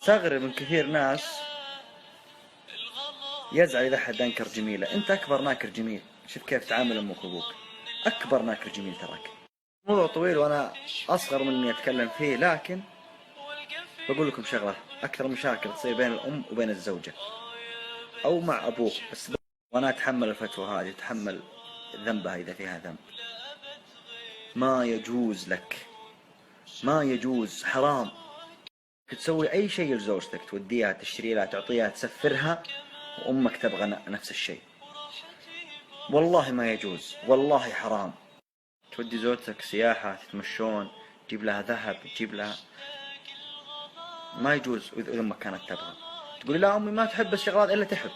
استغرب من كثير ناس يزعل إذا حد أنكر جميلة. أنت أكبر ناكر جميل. شوف كيف تعامل أمك وأبوك، أكبر ناكر جميل تراك. موضوع طويل وأنا أصغر من إني أتكلم فيه، لكن بقول لكم شغلة: أكثر مشاكل تصير بين الأم وبين الزوجة أو مع أبوه، بس وأنا أتحمل الفتوى هذه، أتحمل ذنبها إذا فيها ذنب. ما يجوز لك، ما يجوز، حرام تسوي أي شيء لزوجتك، توديها، تشتري لها، تعطيها، تسفرها، وأمك تبغى نفس الشيء. والله ما يجوز، والله حرام. تودي زوجتك سياحة، تتمشون، تجيب لها ذهب، تجيب لها، ما يجوز. إذا أمك كانت تبغى تقول لا أمي ما تحب الشغلات إلا تحب،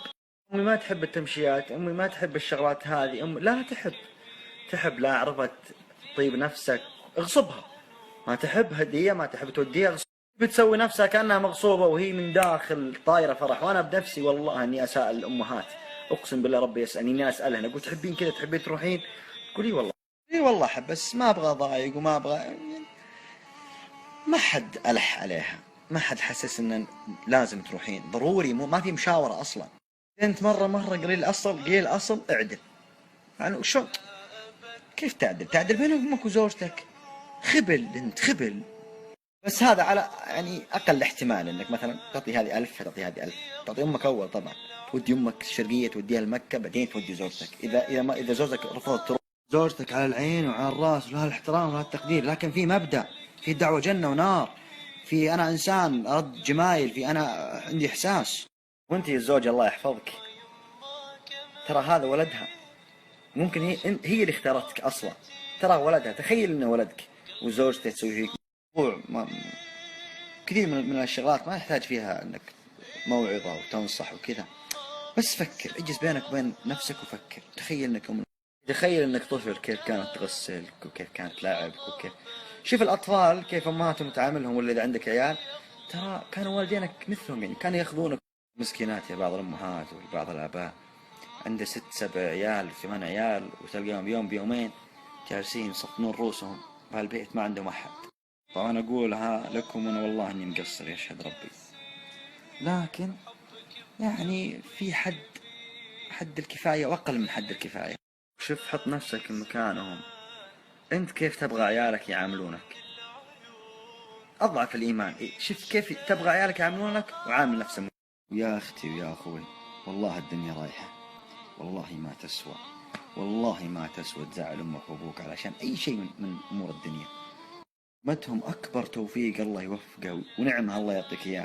أمي ما تحب التمشيات، أمي ما تحب الشغلات هذه، أمي لا تحب لا عرفت طيب نفسك اغصبها. ما تحب هدية، ما تحب توديها، اغصبها. بتسوي نفسها كأنها مغصوبة وهي من داخل طايرة فرح. وأنا بنفسي والله أني أسأل الأمهات، أقسم بالله ربي يسألني، إني أسألهن أقول تحبين كذا، تحبين تروحين؟ تقول إي والله، إي والله أحب، بس ما أبغى أضايق وما أبغى. ما حد ألح عليها، ما حد حسس إن لازم تروحين ضروري، ما في مشاورة أصلا. أنت مرة قليل الأصل اعدل. يعني وشو كيف تعدل بين أمك وزوجتك؟ خبل أنت، خبل. بس هذا على يعني أقل احتمال، إنك مثلا تعطي هذه 1000 تعطي هذه 1000. تعطي أمك أول طبعا، تودي أمك الشرقية، توديها لمكة، بعدين تودي زوجتك. إذا زوجتك رفضت تروح، زوجتك على العين وعلى الراس، ولها الاحترام ولها التقدير، لكن في مبدأ، في دعوة جنة ونار، في أنا إنسان أرد جمايل، في أنا عندي إحساس. وأنت يا الزوجة الله يحفظك، ترى هذا ولدها، ممكن هي اللي اختارتك أصلا، ترى ولدها. تخيل إنه ولدك وزوجته تسوي فيك موضوع كثير من الشغلات ما يحتاج فيها انك موعظة وتنصح وكذا، بس فكر، اجلس بينك وبين نفسك وفكر. تخيل انك طفل، كيف كانت تغسلك وكيف كانت تلاعبك وكيف. شوف الاطفال كيف امهاتهم تعاملهم، ولا اذا عندك عيال ترى كانوا والدينك مثلهم، يعني كانوا ياخذونك. مسكينات يا بعض الامهات وبعض الاباء عنده 6 7 عيال 8 عيال، وتلقاهم يوم بيومين جالسين يصفنون رؤوسهم بهالبيت، ما عندهم احد. طبعا أقولها لكم وأنا والله إني مقصر يشهد ربي، لكن يعني في حد الكفاية وأقل من حد الكفاية. شوف حط نفسك مكانهم، أنت كيف تبغى عيالك يعاملونك؟ أضعف الإيمان. شوف كيف تبغى عيالك يعاملونك وعامل نفسك. ويا أختي ويا أخوي، والله الدنيا رايحة، والله ما تسوى، والله ما تسوى تزعل أمك وأبوك علشان أي شيء من أمور الدنيا. متهم أكبر توفيق، الله يوفقه ونعمه الله يعطيك إياه.